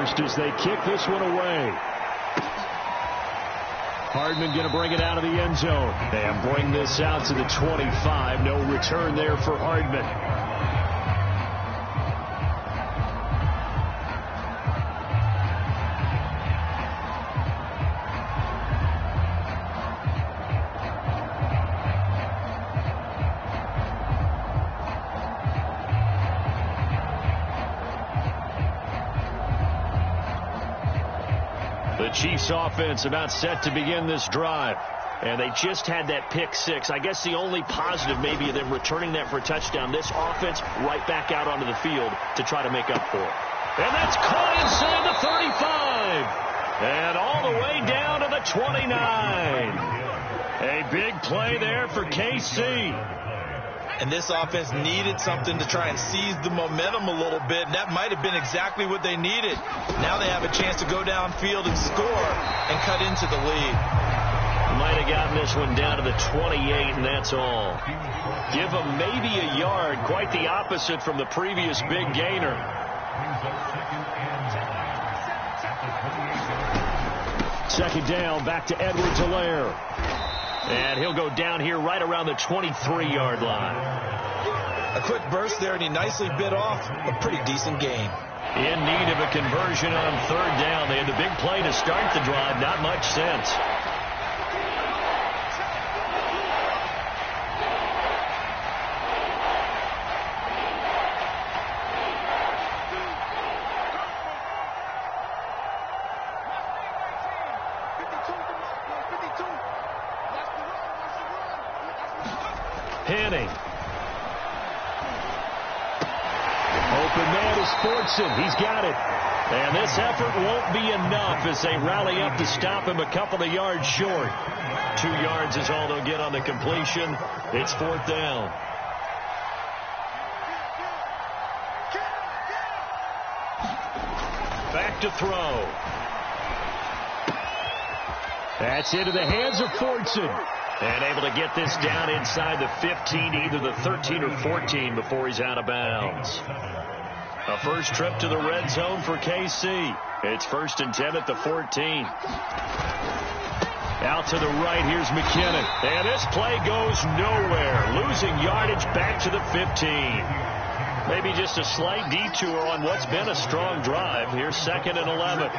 first as they kick this one away. Hardman going to bring it out of the end zone and bring this out to the 25. No return there for Hardman. The Chiefs offense about set to begin this drive. And they just had that pick six. I guess the only positive maybe of them returning that for a touchdown. This offense right back out onto the field to try to make up for it. And that's caught inside the 35. And all the way down to the 29. A big play there for KC. And this offense needed something to try and seize the momentum a little bit. And that might have been exactly what they needed. Now they have a chance to go downfield and score and cut into the lead. Might have gotten this one down to the 28, and that's all. Give them maybe a yard. Quite the opposite from the previous big gainer. Second down, back to Edwards-Helaire. And he'll go down here right around the 23-yard line. A quick burst there, and he nicely bit off a pretty decent gain. In need of a conversion on third down. They had the big play to start the drive. Not much sense. Panning. Open man is Fortson. He's got it. And this effort won't be enough as they rally up to stop him a couple of yards short. 2 yards is all they'll get on the completion. It's fourth down. Back to throw. That's into the hands of Fortson. And able to get this down inside the 15, either the 13 or 14 before he's out of bounds. A first trip to the red zone for KC. It's first and 10 at the 14. Out to the right, here's McKinnon. And this play goes nowhere. Losing yardage back to the 15. Maybe just a slight detour on what's been a strong drive. Here's second and 11.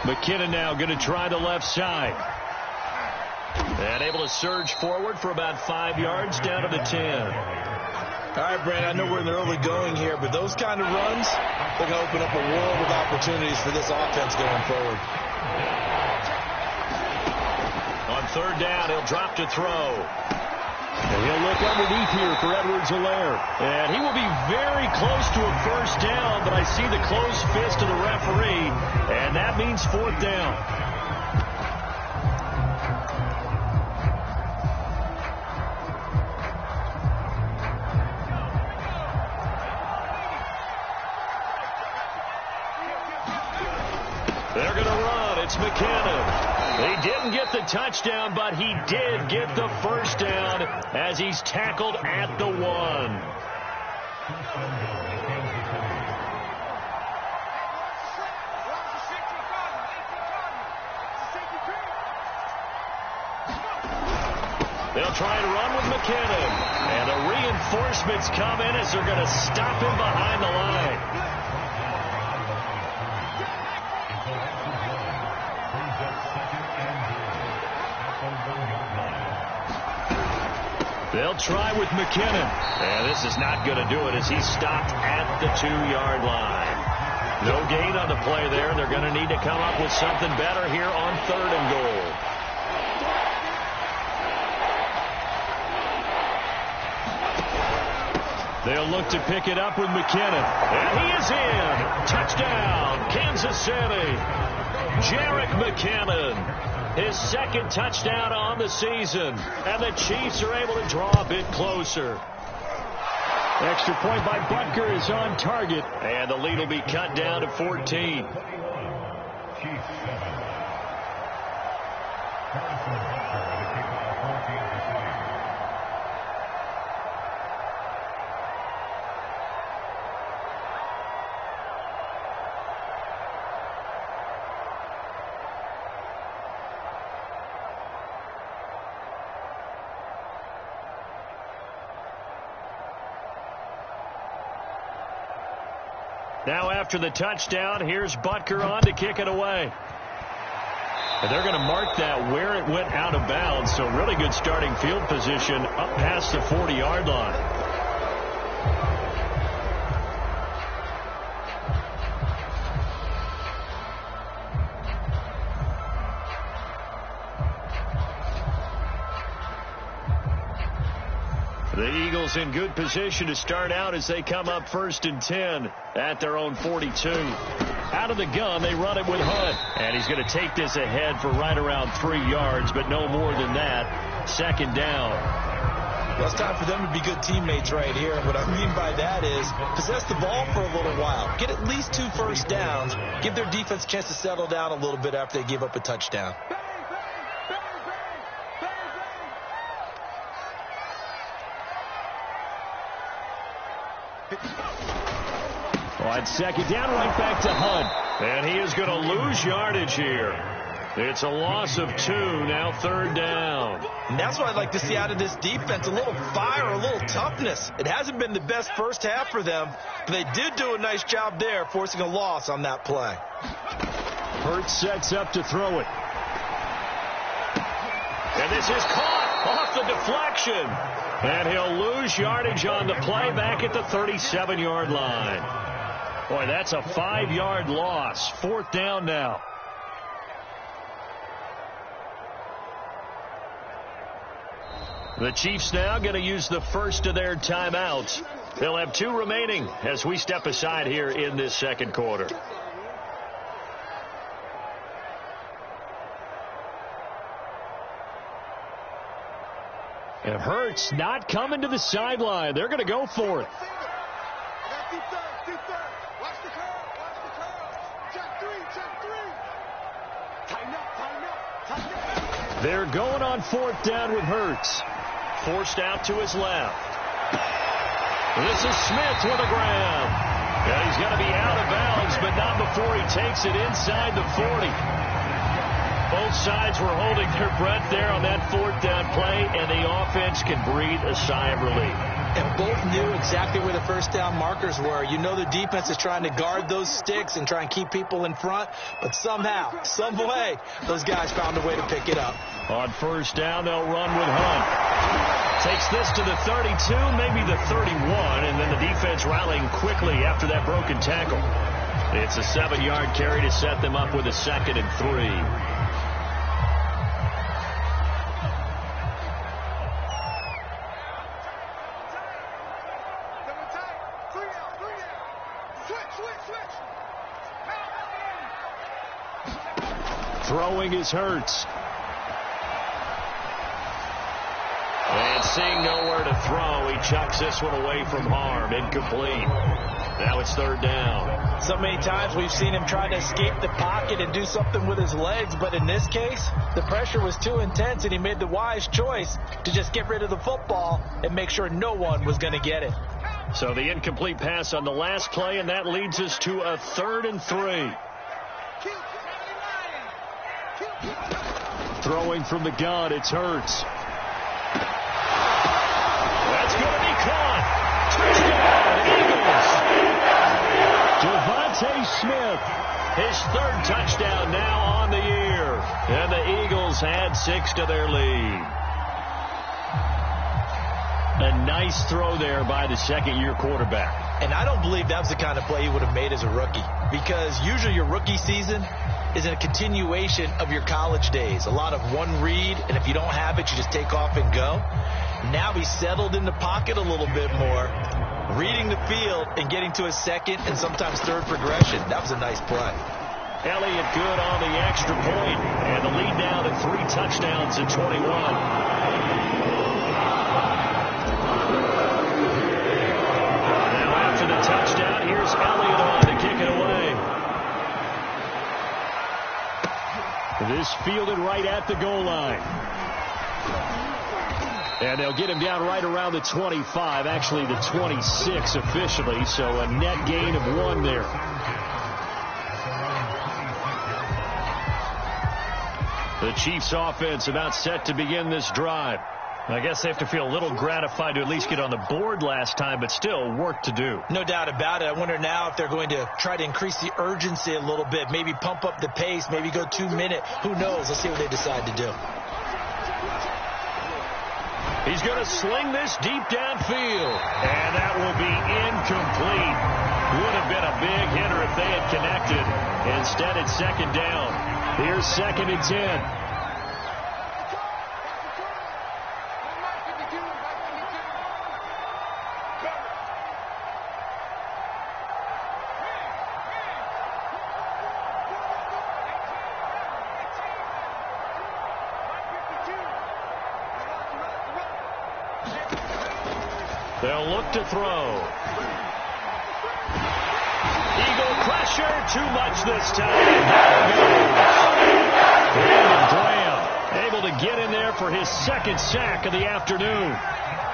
McKinnon now going to try the left side. And able to surge forward for about 5 yards down to the 10. All right, Brandon, I know we're in the early going here, but those kind of runs, they're going to open up a world of opportunities for this offense going forward. On third down, he'll drop to throw. And he'll look underneath here for Edwards-Helaire. And he will be very close to a first down, but I see the closed fist of the referee, and that means fourth down. They're going to run. It's McKinnon. He didn't get the touchdown, but he did get the first down as he's tackled at the 1. They'll try and run with McKinnon. And the reinforcements come in as they're going to stop him behind the line. They'll try with McKinnon. And this is not going to do it as he's stopped at the 2-yard line. No gain on the play there. They're going to need to come up with something better here on third and goal. They'll look to pick it up with McKinnon. And he is in. Touchdown, Kansas City. Jerick McKinnon. His second touchdown on the season. And the Chiefs are able to draw a bit closer. Extra point by Butker is on target. And the lead will be cut down to 14. Now after the touchdown, here's Butker on to kick it away. And they're going to mark that where it went out of bounds. So really good starting field position up past the 40-yard line. The Eagles in good position to start out as they come up 1st and 10 at their own 42. Out of the gun, they run it with Hunt. And he's going to take this ahead for right around 3 yards, but no more than that. 2nd down. Well, it's time for them to be good teammates right here. What I mean by that is possess the ball for a little while. Get at least 2 first downs. Give their defense a chance to settle down a little bit after they give up a touchdown. On 2nd down, right back to Hunt. And he is going to lose yardage here. It's a loss of 2, now 3rd down. And that's what I'd like to see out of this defense, a little fire, a little toughness. It hasn't been the best first half for them, but they did do a nice job there, forcing a loss on that play. Hurts sets up to throw it. And this is caught off the deflection. And he'll lose yardage on the play back at the 37-yard line. Boy, that's a 5-yard loss. 4th down now. The Chiefs now going to use the first of their timeouts. They'll have 2 remaining as we step aside here in this 2nd quarter. And Hurts not coming to the sideline. They're going to go for it. They're going on 4th down with Hurts. Forced out to his left. This is Smith with a grab. And he's going to be out of bounds, but not before he takes it inside the 40. Both sides were holding their breath there on that 4th down play, and the offense can breathe a sigh of relief. And both knew exactly where the first down markers were. You know the defense is trying to guard those sticks and try and keep people in front, but somehow, some way, those guys found a way to pick it up. On 1st down, they'll run with Hunt. Takes this to the 32, maybe the 31, and then the defense rallying quickly after that broken tackle. It's a 7-yard carry to set them up with a 2nd and 3. Throwing is Hurts. And seeing nowhere to throw, he chucks this one away from harm. Incomplete. Now it's 3rd down. So many times we've seen him try to escape the pocket and do something with his legs, but in this case, the pressure was too intense, and he made the wise choice to just get rid of the football and make sure no one was going to get it. So the incomplete pass on the last play, and that leads us to a 3rd and 3. Throwing from the gun, it's Hurts. That's going to be caught. Touchdown, Eagles. Devontae Smith, his 3rd touchdown now on the year. And the Eagles add 6 to their lead. A nice throw there by the 2nd-year quarterback. And I don't believe that was the kind of play he would have made as a rookie, because usually your rookie season is a continuation of your college days. A lot of one read, and if you don't have it, you just take off and go. Now he's settled in the pocket a little bit more, reading the field and getting to his 2nd and sometimes 3rd progression. That was a nice play. Elliott good on the extra point, and the lead now to 3 touchdowns at 21. Now after the touchdown, here's Elliott on to kick it away. This fielded right at the goal line. And they'll get him down right around the 25, actually the 26 officially, so a net gain of 1 there. The Chiefs offense about set to begin this drive. I guess they have to feel a little gratified to at least get on the board last time, but still work to do. No doubt about it. I wonder now if they're going to try to increase the urgency a little bit, maybe pump up the pace, maybe go 2 minutes. Who knows? Let's see what they decide to do. He's going to sling this deep downfield, and that will be incomplete. Would have been a big hitter if they had connected. Instead, it's second down. Here's 2nd and 10. They'll look to throw. Eagle pressure, too much this time. Brandon Graham able to get in there for his 2nd sack of the afternoon.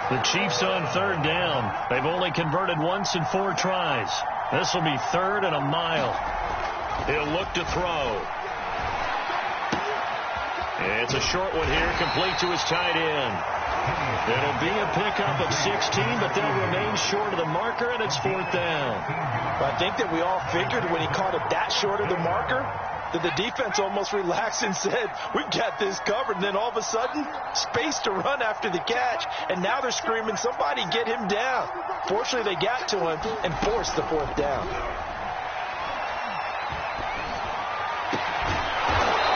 The Chiefs on 3rd down. They've only converted once in 4 tries. This will be 3rd and a mile. He'll look to throw. It's a short one here, complete to his tight end. It'll be a pickup of 16, but they'll remain short of the marker, and it's 4th down. I think that we all figured when he caught it that short of the marker that the defense almost relaxed and said, we've got this covered. And then all of a sudden, space to run after the catch, and now they're screaming, somebody get him down. Fortunately, they got to him and forced the 4th down.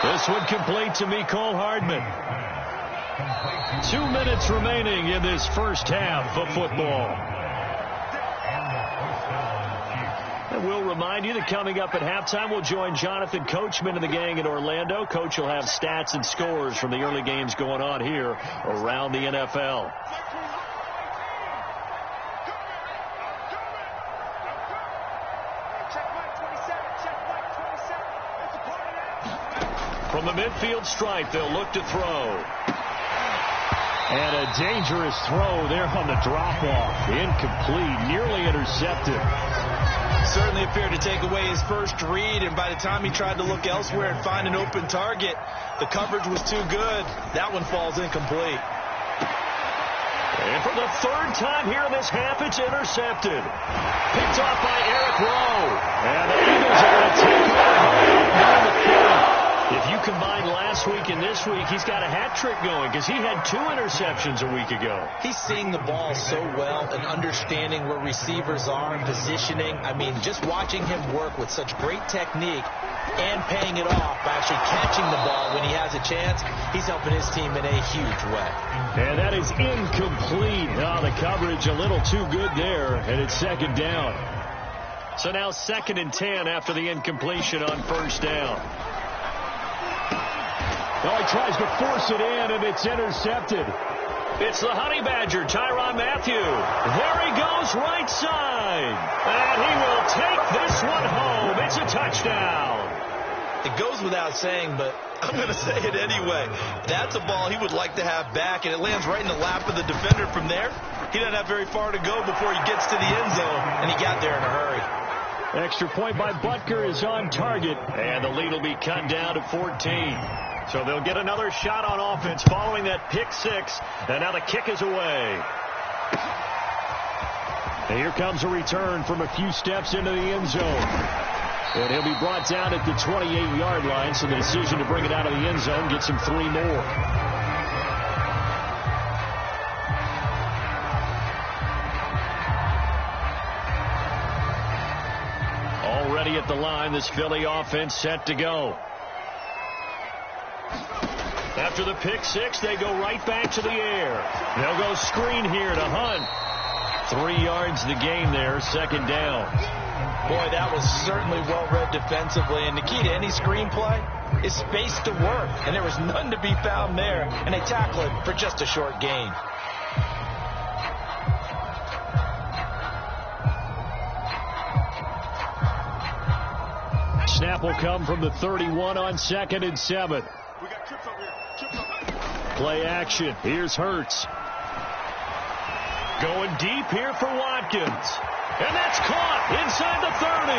This one complete to Mecole Hardman. 2 minutes remaining in this first half of football. And we'll remind you that coming up at halftime, we'll join Jonathan Coachman and the gang in Orlando. Coach will have stats and scores from the early games going on here around the NFL. From the midfield stripe, they'll look to throw. And a dangerous throw there on the drop-off. Incomplete, nearly intercepted. Certainly appeared to take away his first read, and by the time he tried to look elsewhere and find an open target, the coverage was too good. That one falls incomplete. And for the 3rd time here in this half, it's intercepted. Picked off by Eric Rowe. And the Eagles are going to take over. If you combine last week and this week, he's got a hat trick going because he had 2 interceptions a week ago. He's seeing the ball so well and understanding where receivers are and positioning. I mean, just watching him work with such great technique and paying it off by actually catching the ball when he has a chance, he's helping his team in a huge way. And that is incomplete. Oh, the coverage a little too good there, and it's 2nd down. So now 2nd and 10 after the incompletion on 1st down. Well, he tries to force it in, and it's intercepted. It's the Honey Badger, Tyrann Mathieu. There he goes, right side. And he will take this one home. It's a touchdown. It goes without saying, but I'm going to say it anyway. That's a ball he would like to have back, and it lands right in the lap of the defender from there. He doesn't have very far to go before he gets to the end zone, and he got there in a hurry. Extra point by Butker is on target, and the lead will be cut down to 14. So they'll get another shot on offense following that pick 6, and now the kick is away. And here comes a return from a few steps into the end zone. And he'll be brought down at the 28-yard line, so the decision to bring it out of the end zone gets him 3 more. Already at the line, this Philly offense set to go. After the pick 6, they go right back to the air. They'll go screen here to Hunt. 3 yards the gain there, 2nd down. Boy, that was certainly well-read defensively. And the key to any screenplay is space to work. And there was none to be found there. And they tackle it for just a short gain. Snap will come from the 31 on 2nd and 7. Play action. Here's Hurts. Going deep here for Watkins. And that's caught inside the 30.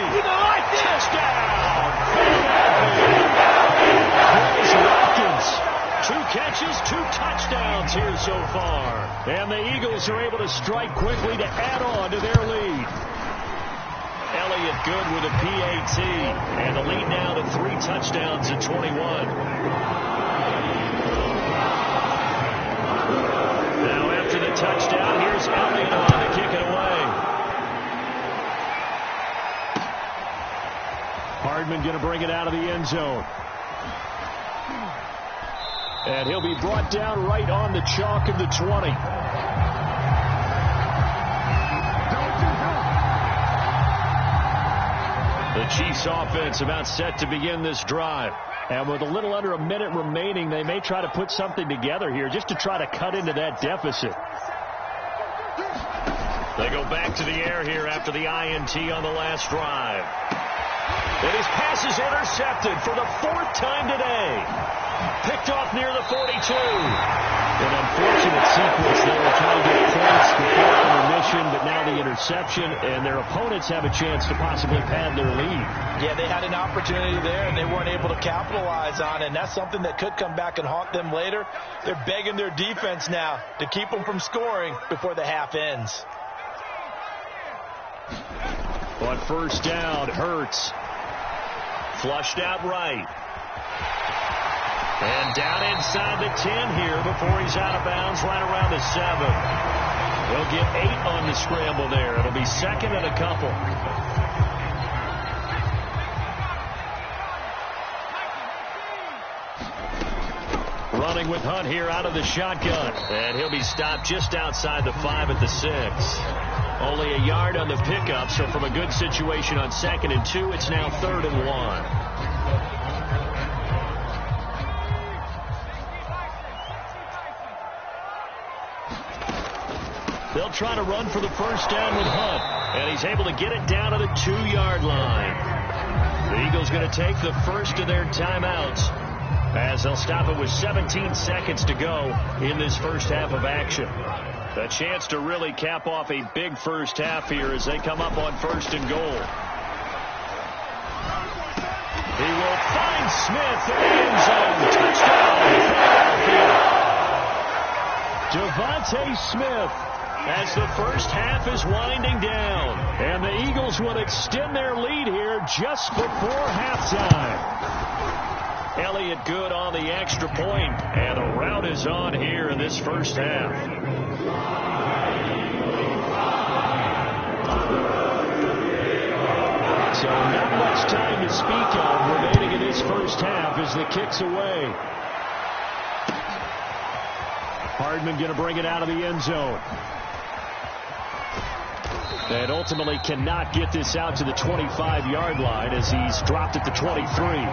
Touchdown. Watkins. 2 catches catches, 2 touchdowns here so far. And the Eagles are able to strike quickly to add on to their lead. Elliott Good with a PAT. And the lead now to 3 touchdowns at 21. Now after the touchdown, here's Elliott on to kick it away. Hardman going to bring it out of the end zone. And he'll be brought down right on the chalk of the 20. The Chiefs offense about set to begin this drive. And with a little under a minute remaining, they may try to put something together here just to try to cut into that deficit. They go back to the air here after the INT on the last drive. And his pass is intercepted for the 4th time today. Picked off near the 42. An unfortunate sequence there, trying to get points before intermission, but now the interception, and their opponents have a chance to possibly pad their lead. Yeah, they had an opportunity there, and they weren't able to capitalize on it, and that's something that could come back and haunt them later. They're begging their defense now to keep them from scoring before the half ends. On first down, Hurts. Flushed out right. And down inside the 10 here before he's out of bounds right around the 7. He'll get 8 on the scramble there. It'll be 2nd and a couple. Running with Hunt here out of the shotgun. And he'll be stopped just outside the 5 at the 6. Only a yard on the pickup, so from a good situation on 2nd and 2, it's now 3rd and 1. They'll try to run for the first down with Hunt, and he's able to get it down to the 2-yard line. The Eagles going to take the first of their timeouts as they'll stop it with 17 seconds to go in this first half of action. A chance to really cap off a big first half here as they come up on 1st and goal. He will find Smith in the end zone. Touchdown, Philadelphia. Devontae Smith as the first half is winding down. And the Eagles will extend their lead here just before halftime. Elliott Good on the extra point, and the rout is on here in this first half. So not much time to speak of remaining in this first half as the kick's away. Hardman going to bring it out of the end zone. And ultimately cannot get this out to the 25-yard line as he's dropped at the 23.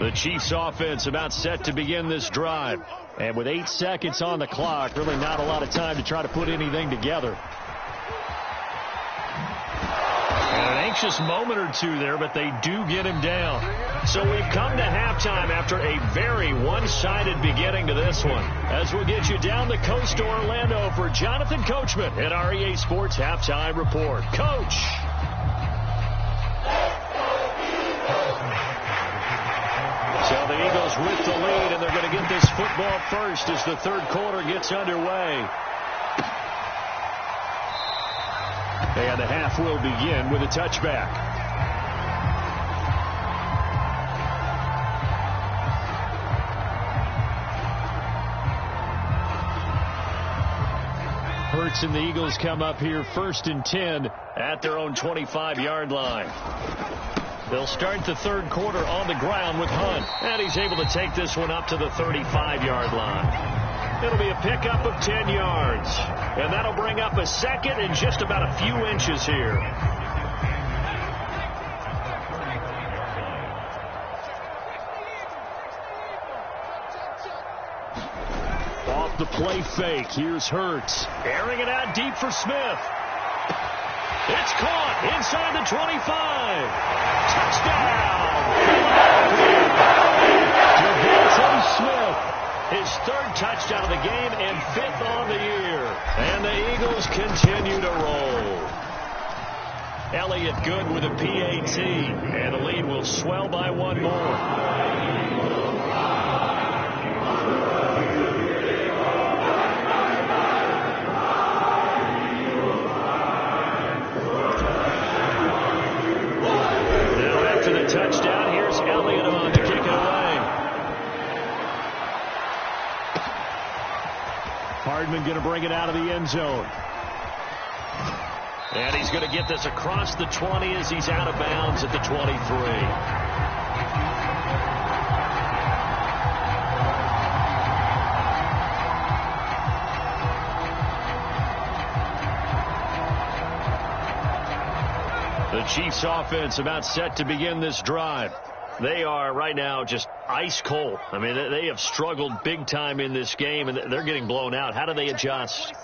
The Chiefs offense about set to begin this drive. And with 8 seconds on the clock, really not a lot of time to try to put anything together. And an anxious moment or two there, but they do get him down. So we've come to halftime after a very one-sided beginning to this one. As we'll get you down the coast to Orlando for Jonathan Coachman at our EA Sports Halftime Report. Coach! So the Eagles with the lead, and they're going to get this football first as the third quarter gets underway. And the half will begin with a touchback. Hurts and the Eagles come up here 1st and 10 at their own 25-yard line. They'll start the third quarter on the ground with Hunt. And he's able to take this one up to the 35-yard line. It'll be a pickup of 10 yards. And that'll bring up a 2nd and just about a few inches here. Off the play fake. Here's Hurts. Airing it out deep for Smith. It's caught inside the 25. Touchdown! Smith. His third touchdown of the game and fifth on the year. And the Eagles continue to roll. Elliott Good with a PAT. And the lead will swell by one more. Touchdown. Here's Elliott on to kick it away. Hardman going to bring it out of the end zone. And he's going to get this across the 20 as he's out of bounds at the 23. The Chiefs offense about set to begin this drive. They are right now just ice cold. I mean, they have struggled big time in this game, and they're getting blown out. How do they adjust?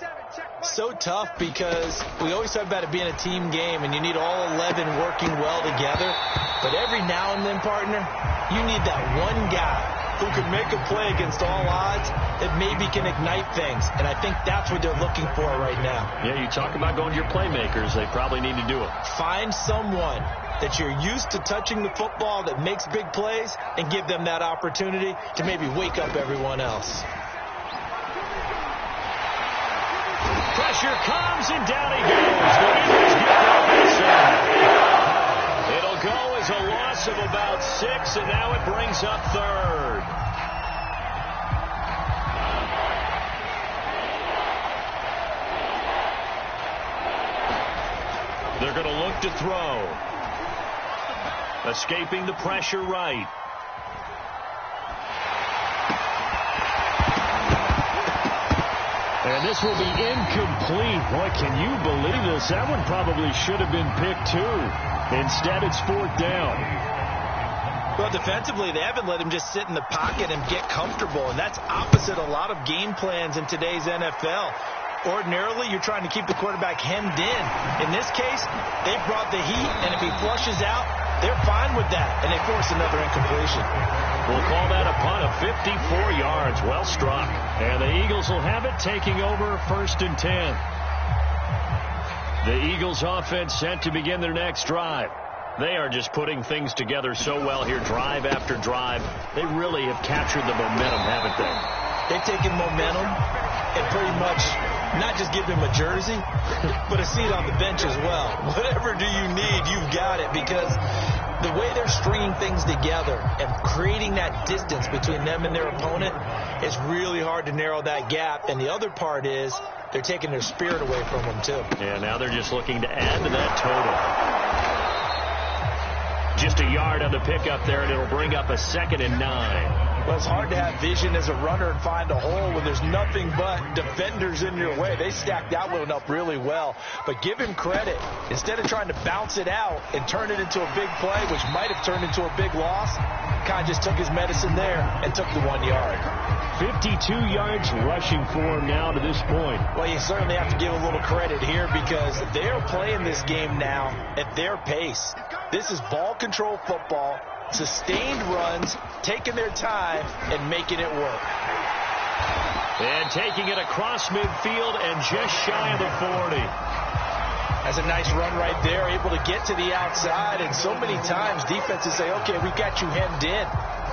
So tough because we always talk about it being a team game, and you need all 11 working well together. But every now and then, partner, you need that one guy who can make a play against all odds that maybe can ignite things. And I think that's what they're looking for right now. Yeah, you talk about going to your playmakers. They probably need to do it. Find someone that you're used to touching the football that makes big plays and give them that opportunity to maybe wake up everyone else. Pressure comes and down he goes. The Eagles get down inside. It'll go as a loss of about 6, and now it brings up third. They're going to look to throw. Escaping the pressure right. And this will be incomplete. Boy, can you believe this? That one probably should have been picked too. Instead, it's fourth down. Well, defensively, they haven't let him just sit in the pocket and get comfortable, and that's opposite a lot of game plans in today's NFL. Ordinarily, you're trying to keep the quarterback hemmed in. In this case, they brought the heat, and if he flushes out, they're fine with that, and they force another incompletion. We'll call that a punt of 54 yards. Well struck. And the Eagles will have it, taking over 1st and 10. The Eagles offense set to begin their next drive. They are just putting things together so well here, drive after drive. They really have captured the momentum, haven't they? They've taken momentum and pretty much not just give him a jersey, but a seat on the bench as well. Whatever do you need, you've got it, because the way they're stringing things together and creating that distance between them and their opponent, it's really hard to narrow that gap. And the other part is they're taking their spirit away from them, too. Yeah, now they're just looking to add to that total. Just a yard on the pickup there, and it'll bring up a 2nd and 9. Well, it's hard to have vision as a runner and find a hole when there's nothing but defenders in your way. They stacked that one up really well. But give him credit. Instead of trying to bounce it out and turn it into a big play, which might have turned into a big loss, kind of just took his medicine there and took the 1 yard. 52 yards rushing for him now to this point. Well, you certainly have to give a little credit here because they're playing this game now at their pace. This is ball control football. Sustained runs, taking their time, and making it work. And taking it across midfield and just shy of the 40. That's a nice run right there, able to get to the outside. And so many times defenses say, okay, we got you hemmed in.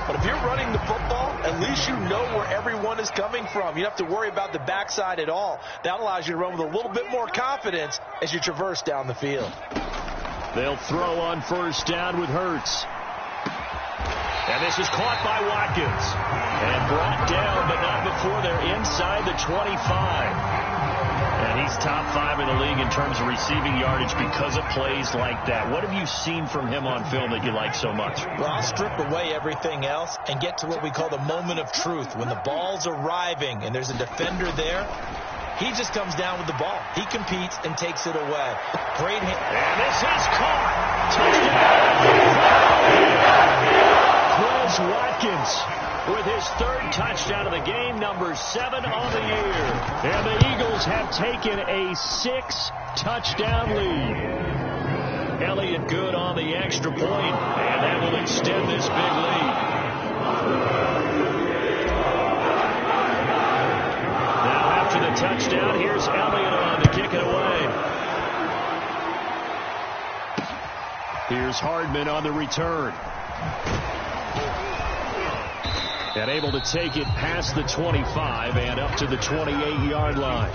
But if you're running the football, at least you know where everyone is coming from. You don't have to worry about the backside at all. That allows you to run with a little bit more confidence as you traverse down the field. They'll throw on 1st down with Hurts. And this is caught by Watkins. And brought down, but not before they're inside the 25. And he's top 5 in the league in terms of receiving yardage because of plays like that. What have you seen from him on film that you like so much? Well, I'll strip away everything else and get to what we call the moment of truth. When the ball's arriving and there's a defender there, he just comes down with the ball. He competes and takes it away. Great hit. And this is caught. Touchdown. Quez Watkins with his 3rd touchdown of the game, number 7 on the year. And the Eagles have taken a 6-touchdown lead. Elliott Good on the extra point, and that will extend this big lead. touchdown. Here's Elliott on to kick it away. Here's Hardman on the return. And able to take it past the 25 and up to the 28-yard line.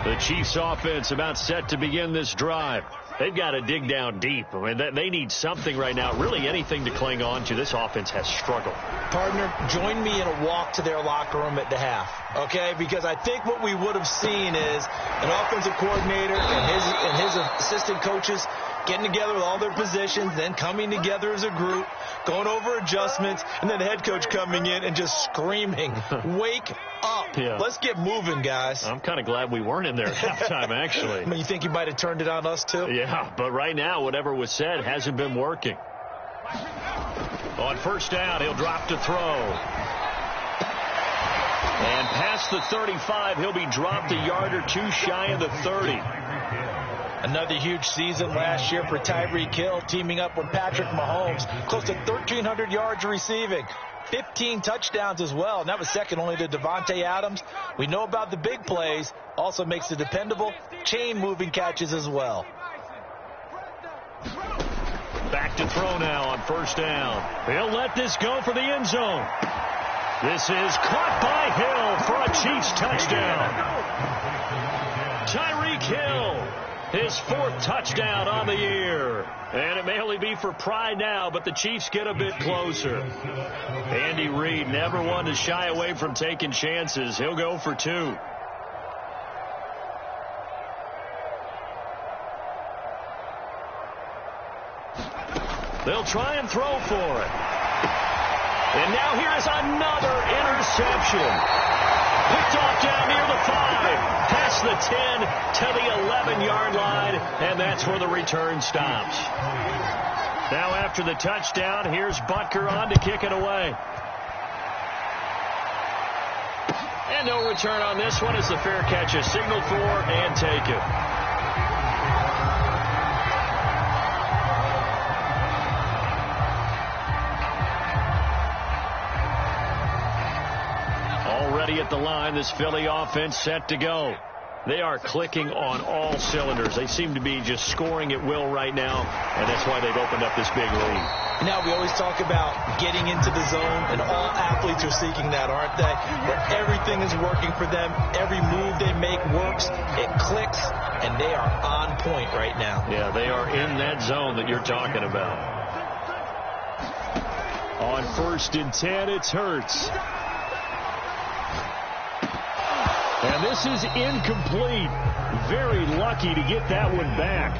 The Chiefs offense about set to begin this drive. They've got to dig down deep. I mean, they need something right now, really anything to cling on to. This offense has struggled. Partner, join me in a walk to their locker room at the half, okay? Because I think what we would have seen is an offensive coordinator and his assistant coaches getting together with all their positions, then coming together as a group, going over adjustments, and then the head coach coming in and just screaming, wake up. Yeah. Let's get moving, guys. I'm kind of glad we weren't in there at halftime, actually. I mean, you think you might have turned it on us, too? Yeah, but right now, whatever was said hasn't been working. On first down, he'll drop to throw. And past the 35, he'll be dropped a yard or two shy of the 30. Another huge season last year for Tyreek Hill, teaming up with Patrick Mahomes. Close to 1,300 yards receiving. 15 touchdowns as well, and that was second only to Devontae Adams. We know about the big plays. Also makes the dependable chain-moving catches as well. Back to throw now on first down. He'll let this go for the end zone. This is caught by Hill for a Chiefs touchdown. Tyreek Hill, his fourth touchdown on the year. And it may only be for pride now, but the Chiefs get a bit closer. Andy Reid never one to shy away from taking chances. He'll go for two. They'll try and throw for it. And now here's another interception. Picked off down near the 5, past the 10 to the 11-yard line, and that's where the return stops. Now after the touchdown, here's Butker on to kick it away. And no return on this one as the fair catch is signaled for and taken. Already at the line, this Philly offense set to go. They are clicking on all cylinders. They seem to be just scoring at will right now, and that's why they've opened up this big lead. Now, we always talk about getting into the zone, and all athletes are seeking that, aren't they? Where everything is working for them, every move they make works, it clicks, and they are on point right now. Yeah, they are in that zone that you're talking about. On 1st and 10, it's Hurts. And this is incomplete. Very lucky to get that one back.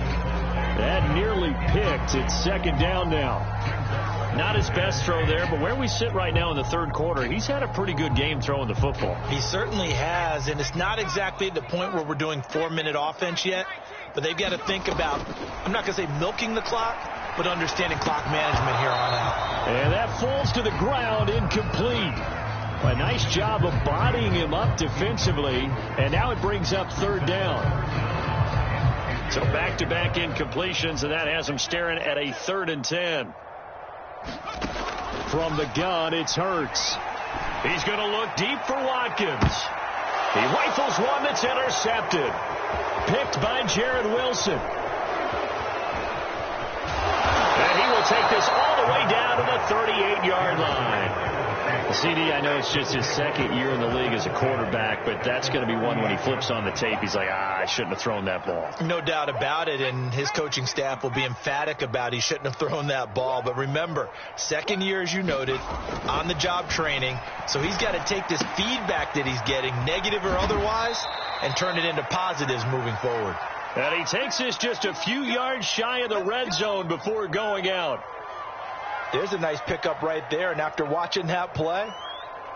That nearly picked. It's second down now. Not his best throw there, but where we sit right now in the third quarter, he's had a pretty good game throwing the football. He certainly has, and it's not exactly the point where we're doing 4-minute offense yet, but they've got to think about, I'm not going to say milking the clock, but understanding clock management here on out. And that falls to the ground, incomplete. A nice job of bodying him up defensively, and now it brings up third down. So back-to-back incompletions, and that has him staring at a 3rd and 10. From the gun, it's Hurts. He's going to look deep for Watkins. He rifles one that's intercepted. Picked by Jared Wilson. And he will take this all the way down to the 38-yard line. CD, I know it's just his second year in the league as a quarterback, but that's going to be one when he flips on the tape. He's like, I shouldn't have thrown that ball. No doubt about it, and his coaching staff will be emphatic about he shouldn't have thrown that ball. But remember, second year, as you noted, on-the-job training, so he's got to take this feedback that he's getting, negative or otherwise, and turn it into positives moving forward. And he takes this just a few yards shy of the red zone before going out. There's a nice pickup right there, and after watching that play,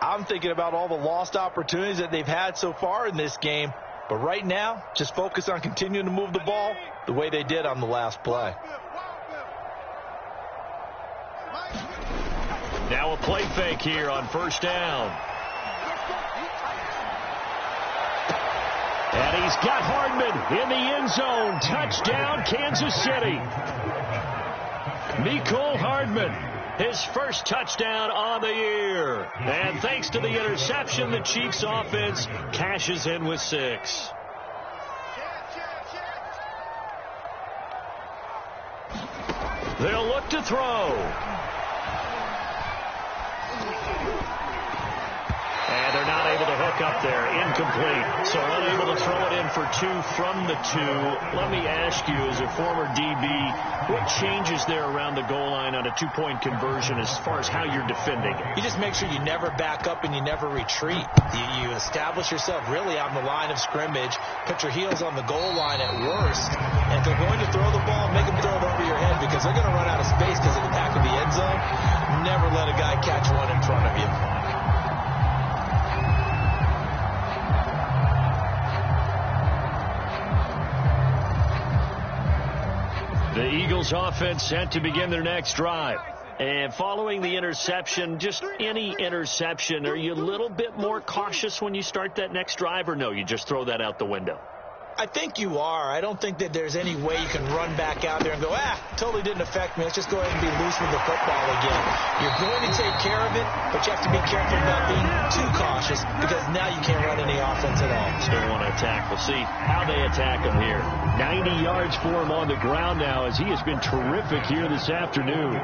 I'm thinking about all the lost opportunities that they've had so far in this game. But right now, just focus on continuing to move the ball the way they did on the last play. Now a play fake here on first down. And he's got Hardman in the end zone. Touchdown, Kansas City. Mecole Hardman his first touchdown on the year. And thanks to the interception, the Chiefs offense cashes in with 6. They'll look to throw. And they're not able to hook up there. Incomplete. So unable to throw it in for 2 from the 2. Let me ask you, as a former DB, what changes there around the goal line on a 2-point conversion as far as how you're defending it? You just make sure you never back up and you never retreat. You establish yourself really on the line of scrimmage, put your heels on the goal line at worst, and if they're going to throw the ball, make them throw it over your head because they're going to run out of space because of the back of the end zone. Never let a guy catch one in front of you. The Eagles offense set to begin their next drive. And following the interception, just any interception, are you a little bit more cautious when you start that next drive, or no, you just throw that out the window? I think you are. I don't think that there's any way you can run back out there and go, totally didn't affect me. Let's just go ahead and be loose with the football again. You're going to take care of it, but you have to be careful about being too cautious because now you can't run any offense at all. Still want to attack. We'll see how they attack him here. 90 yards for him on the ground now as he has been terrific here this afternoon.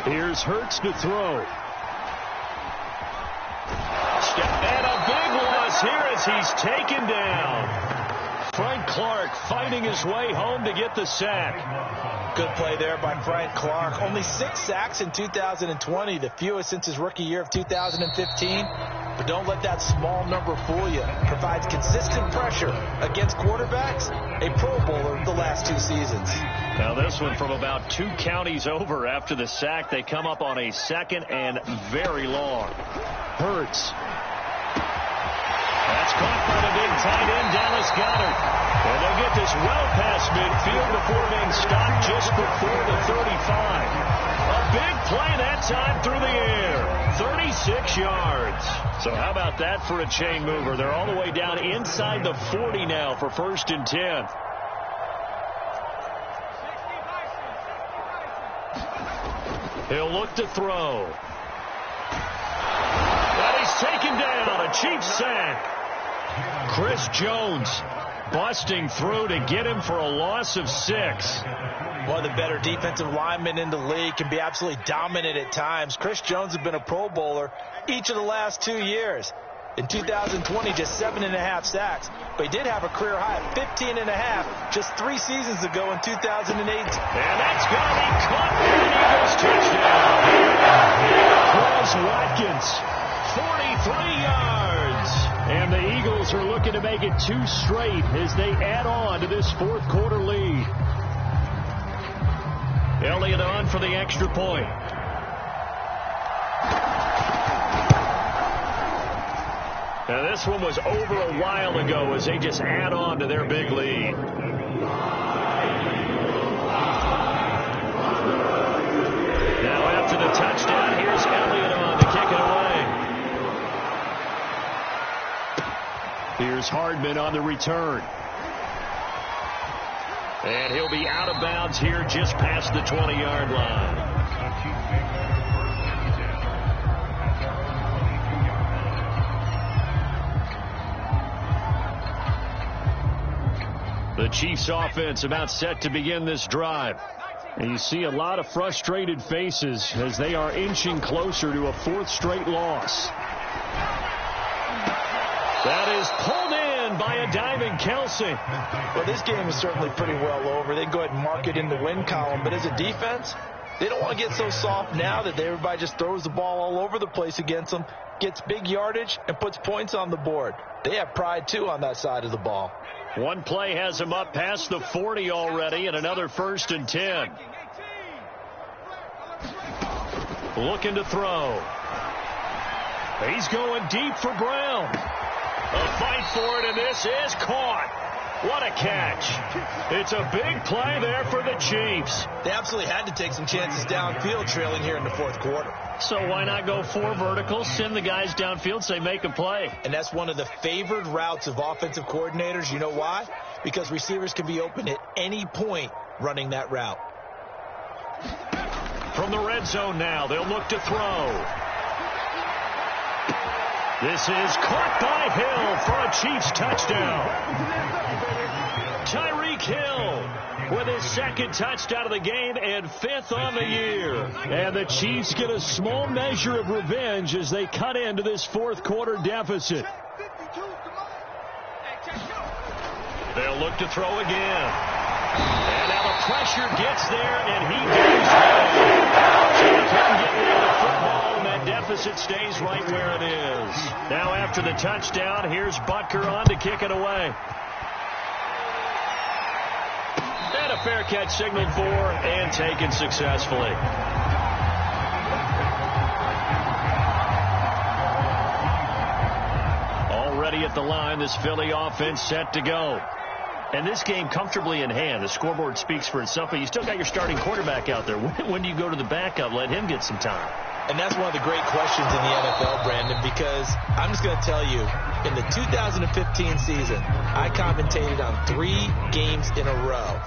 Here's Hurts to throw. And a big loss here as he's taken down. Frank Clark fighting his way home to get the sack. Good play there by Frank Clark. Only 6 sacks in 2020, the fewest since his rookie year of 2015. But don't let that small number fool you. Provides consistent pressure against quarterbacks. A Pro Bowler the last 2 seasons. Now this one from about 2 counties over after the sack. They come up on a 2nd and very long. Hurts. That's caught by the big tight end, Dallas Goedert. And they'll get this well past midfield before being stopped just before the 35. A big play that time through the air. 36 yards. So how about that for a chain mover? They're all the way down inside the 40 now for 1st and 10. He'll look to throw. And he's taken down. A Chiefs sack. Chris Jones busting through to get him for a loss of 6. One of the better defensive linemen in the league, can be absolutely dominant at times. Chris Jones has been a Pro Bowler each of the last 2 years. In 2020, just 7.5 sacks. But he did have a career high of 15.5 just 3 seasons ago in 2008. And that's going to be caught for an Eagles touchdown. Quez Watkins, 43 yards. And the Eagles are looking to make it 2 straight as they add on to this 4th quarter lead. Elliott on for the extra point. Now this one was over a while ago as they just add on to their big lead. Now after the touchdown, here's Elliott on to kick it away. Here's Hardman on the return. And he'll be out of bounds here just past the 20-yard line. The Chiefs offense about set to begin this drive. And you see a lot of frustrated faces as they are inching closer to a 4th straight loss. That is pulled in by a diving Kelce. Well, this game is certainly pretty well over. They go ahead and mark it in the win column. But as a defense, they don't want to get so soft now that everybody just throws the ball all over the place against them, gets big yardage, and puts points on the board. They have pride, too, on that side of the ball. One play has them up past the 40 already, and another 1st and 10. Looking to throw. He's going deep for Brown. A fight for it, and this is caught. What a catch. It's a big play there for the Chiefs. They absolutely had to take some chances downfield trailing here in the 4th quarter. So why not go 4 verticals, send the guys downfield, say make a play. And that's one of the favored routes of offensive coordinators. You know why? Because receivers can be open at any point running that route. From the red zone now, they'll look to throw. This is caught by Hill for a Chiefs touchdown. Tyreek Hill with his second touchdown of the game and 5th on the year. And the Chiefs get a small measure of revenge as they cut into this fourth quarter deficit. They'll look to throw again. And now the pressure gets there, and he goes home. So he couldn't get rid of the football, and that deficit stays right where it is. Now after the touchdown, here's Butker on to kick it away. And a fair catch signaled for and taken successfully. Already at the line, this Philly offense set to go. And this game comfortably in hand. The scoreboard speaks for itself, but you still got your starting quarterback out there. When do you go to the backup? Let him get some time. And that's one of the great questions in the NFL, Brandon, because I'm just going to tell you, in the 2015 season, I commentated on 3 games in a row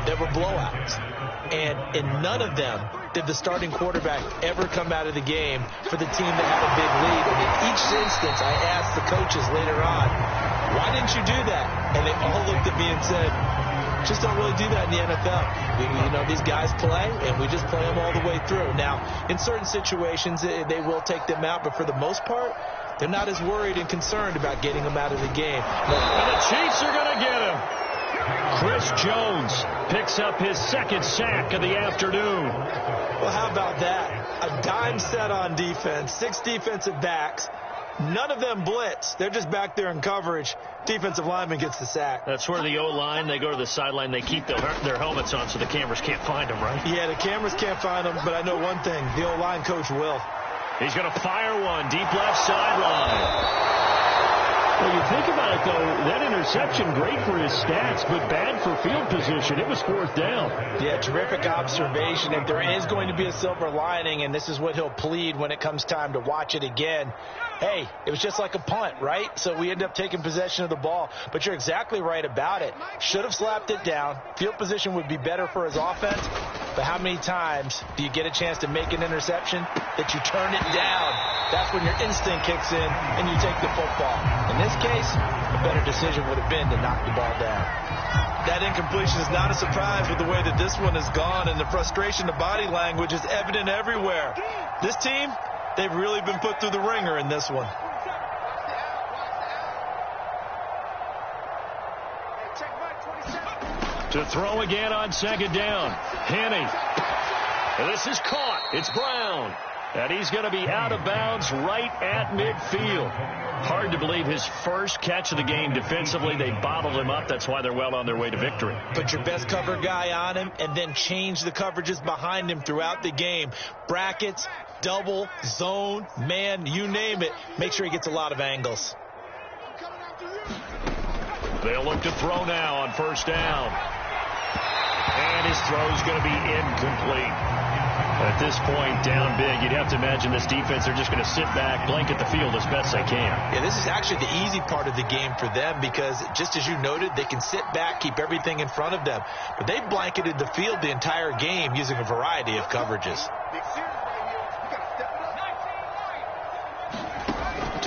that were blowouts. And in none of them did the starting quarterback ever come out of the game for the team that had a big lead. And in each instance, I asked the coaches later on, why didn't you do that? And they all looked at me and said, just don't really do that in the NFL. These guys play, and we just play them all the way through. Now, in certain situations, they will take them out, but for the most part, they're not as worried and concerned about getting them out of the game. And the Chiefs are going to get him. Chris Jones picks up his second sack of the afternoon. Well, how about that? A dime set on defense, 6 defensive backs. None of them blitz. They're just back there in coverage. Defensive lineman gets the sack. That's where the O-line, they go to the sideline, they keep their helmets on so the cameras can't find them, right? Yeah, the cameras can't find them, but I know one thing. The O-line coach will. He's going to fire one, deep left sideline. Well, you think about it, though, that interception, great for his stats, but bad for field position. It was 4th down. Yeah, terrific observation. If there is going to be a silver lining, and this is what he'll plead when it comes time to watch it again, hey, it was just like a punt, right? So we end up taking possession of the ball. But you're exactly right about it. Should have slapped it down. Field position would be better for his offense. But how many times do you get a chance to make an interception that you turn it down? That's when your instinct kicks in and you take the football. In this case, a better decision would have been to knock the ball down. That incompletion is not a surprise with the way that this one has gone, and the frustration, the body language is evident everywhere. This team, they've really been put through the ringer in this one. To throw again on 2nd down. Henne. This is caught. It's Brown. And he's going to be out of bounds right at midfield. Hard to believe his first catch of the game defensively. They bottled him up. That's why they're well on their way to victory. Put your best cover guy on him and then change the coverages behind him throughout the game. Brackets, double, zone, man, you name it. Make sure he gets a lot of angles. They'll look to throw now on 1st down. And his throw's going to be incomplete. At this point, down big, you'd have to imagine this defense, they're just going to sit back, blanket the field as best they can. Yeah, this is actually the easy part of the game for them because, just as you noted, they can sit back, keep everything in front of them. But they blanketed the field the entire game using a variety of coverages.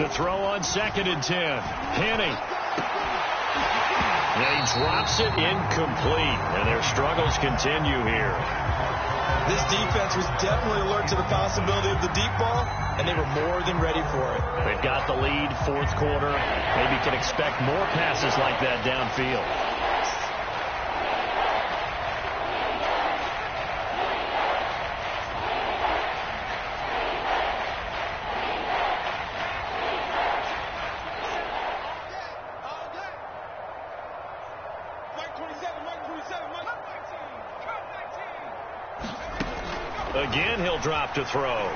To throw on 2nd and 10. Henne. And he drops it incomplete, and their struggles continue here. This defense was definitely alert to the possibility of the deep ball, and they were more than ready for it. They've got the lead, 4th quarter. Maybe can expect more passes like that downfield. Again, he'll drop to throw.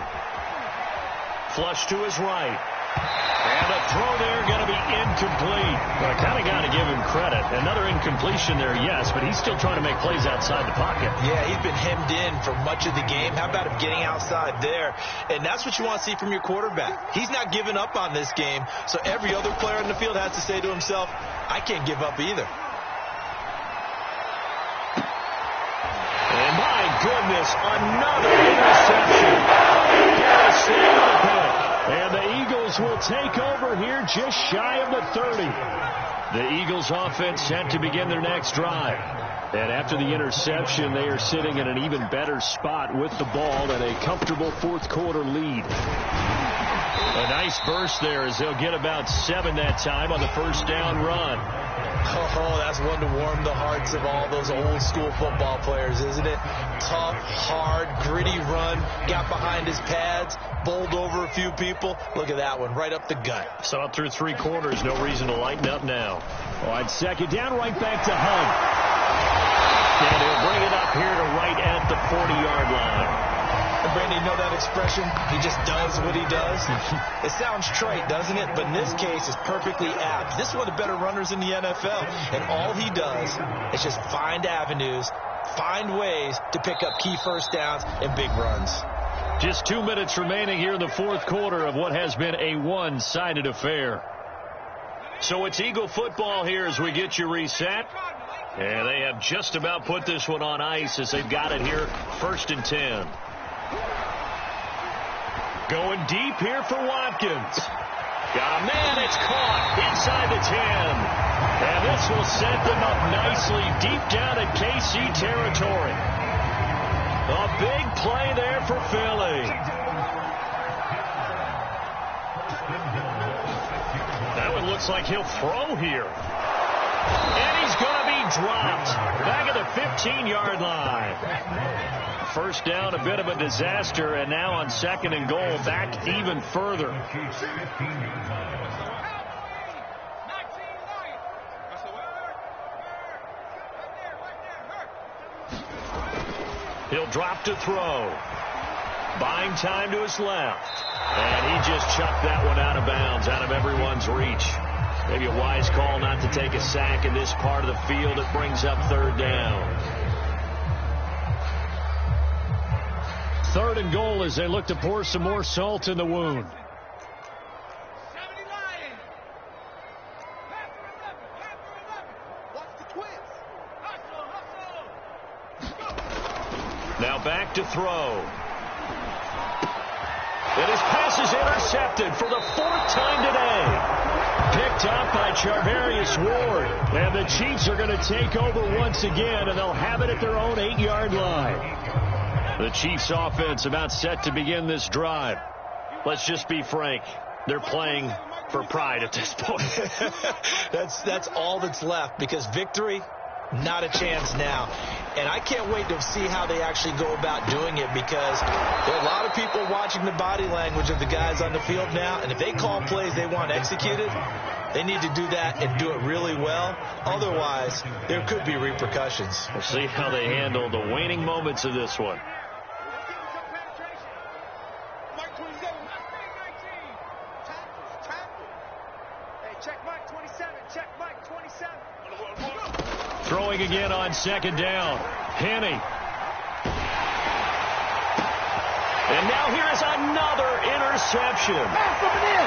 Flush to his right. And a throw there going to be incomplete. But I kind of got to give him credit. Another incompletion there, yes, but he's still trying to make plays outside the pocket. Yeah, he's been hemmed in for much of the game. How about him getting outside there? And that's what you want to see from your quarterback. He's not giving up on this game, so every other player in the field has to say to himself, I can't give up either. And my goodness, another interception. And the Eagles will take over here just shy of the 30. The Eagles offense set to begin their next drive. And after the interception, they are sitting in an even better spot with the ball and a comfortable fourth quarter lead. A nice burst there as they'll get about 7 that time on the first down run. Oh, that's one to warm the hearts of all those old school football players, isn't it? Tough, hard, gritty run, got behind his pads, bowled over a few people. Look at that one, right up the gut. So up through 3 quarters, no reason to lighten up now. On second down, right back to Hunt. And he'll bring it up here to right at the 40-yard line. And Brandon, you know that expression? He just does what he does. It sounds trite, doesn't it? But in this case, it's perfectly apt. This is one of the better runners in the NFL. And all he does is just find avenues, find ways to pick up key first downs and big runs. Just 2 minutes remaining here in the fourth quarter of what has been a one-sided affair. So it's Eagle football here as we get you reset. And they have just about put this one on ice as they've got it here, 1st and 10. Going deep here for Watkins. Got a man, it's caught inside the 10. And this will set them up nicely deep down in KC territory. A big play there for Philly. That one looks like he'll throw here. And he's going to be dropped back at the 15-yard line. First down, a bit of a disaster, and now on 2nd and goal, back even further. He'll drop to throw. Buying time to his left. And he just chucked that one out of bounds, out of everyone's reach. Maybe a wise call not to take a sack in this part of the field. It brings up 3rd down. 3rd and goal as they look to pour some more salt in the wound. Now back to throw. And his pass is intercepted for the 4th time today. Picked up by Charvarius Ward. And the Chiefs are going to take over once again, and they'll have it at their own 8-yard line. The Chiefs offense about set to begin this drive. Let's just be frank. They're playing for pride at this point. That's all that's left, because victory, not a chance now. And I can't wait to see how they actually go about doing it, because there are a lot of people watching the body language of the guys on the field now, and if they call plays they want executed, they need to do that and do it really well. Otherwise, there could be repercussions. We'll see how they handle the waning moments of this one. Throwing again on 2nd down. Henne. And now here is another interception.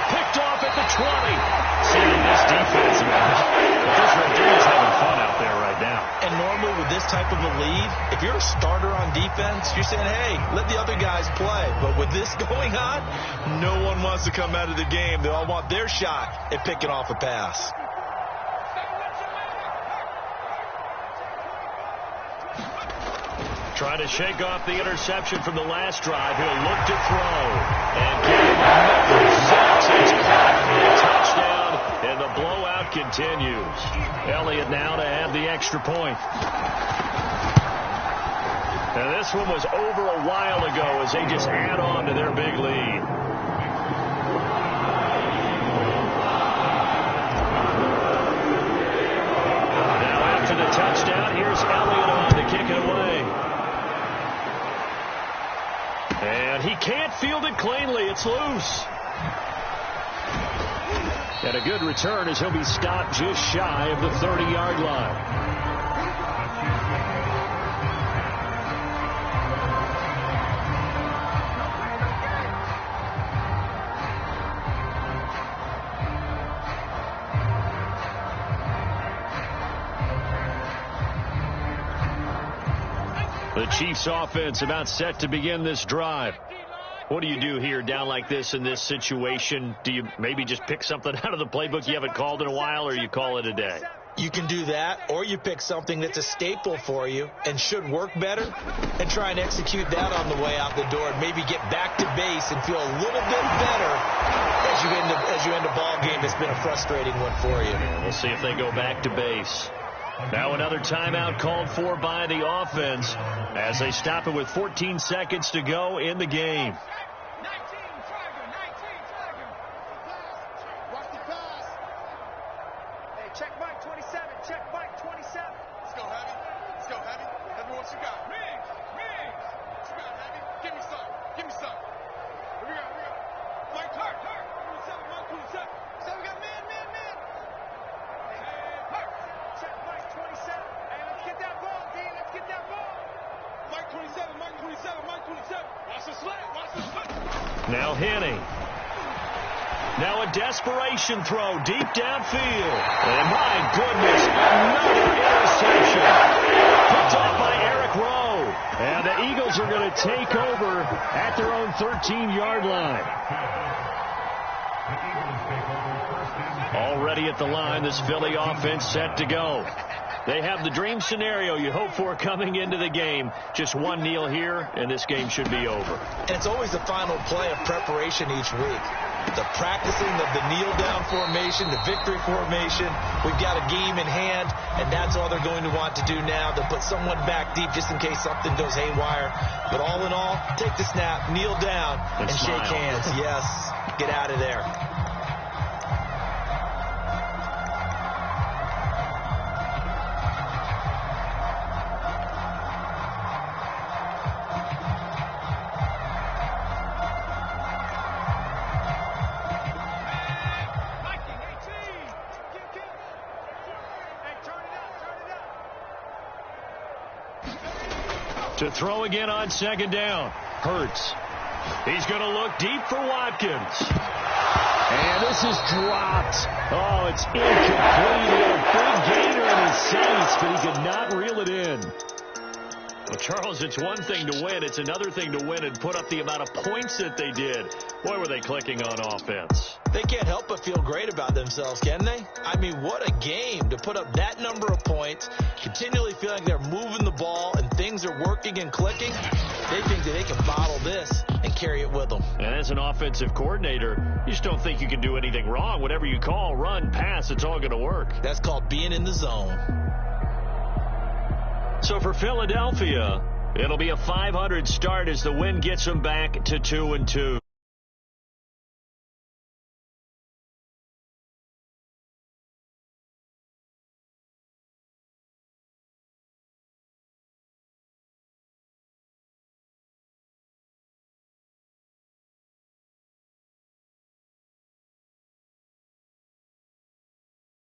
Picked off at the 20. See, this defense, this Virginia's having fun out there right now. And normally with this type of a lead, if you're a starter on defense, you're saying, hey, let the other guys play. But with this going on, no one wants to come out of the game. They all want their shot at picking off a pass. Trying to shake off the interception from the last drive. He'll look to throw. And get another set. It's caught for a touchdown. And the blowout continues. Elliott now to have the extra point. And this one was over a while ago as they just add on to their big lead. Now after the touchdown, here's Elliott on to kick it away. And he can't field it cleanly. It's loose. And a good return as he'll be stopped just shy of the 30-yard line. The Chiefs offense about set to begin this drive. What do you do here down like this in this situation? Do you maybe just pick something out of the playbook you haven't called in a while, or you call it a day? You can do that, or you pick something that's a staple for you and should work better and try and execute that on the way out the door and maybe get back to base and feel a little bit better as you end a ball game that's been a frustrating one for you. Yeah, we'll see if they go back to base. Now another timeout called for by the offense as they stop it with 14 seconds to go in the game. Now Henne. Now a desperation throw deep downfield. And my goodness, another interception. Picked off by Eric Rowe. And the Eagles are going to take over at their own 13-yard line. Already at the line, this Philly offense set to go. They have the dream scenario you hope for coming into the game. Just one kneel here, and this game should be over. And it's always the final play of preparation each week. The practicing of the kneel-down formation, the victory formation. We've got a game in hand, and that's all they're going to want to do now. They'll put someone back deep just in case something goes haywire. But all in all, take the snap, kneel down, and shake hands. Yes, get out of there. To throw again on second down. Hurts. He's going to look deep for Watkins. And this is dropped. Oh, it's incomplete. He had a big gainer in his sights, but he could not reel it in. Well, Charles, it's one thing to win. It's another thing to win and put up the amount of points that they did. Boy, were they clicking on offense. They can't help but feel great about themselves, can they? I mean, what a game to put up that number of points, continually feeling they're moving the ball and things are working and clicking. They think that they can bottle this and carry it with them. And as an offensive coordinator, you just don't think you can do anything wrong. Whatever you call, run, pass, it's all going to work. That's called being in the zone. So for Philadelphia, it'll be a .500 start as the win gets them back to 2-2.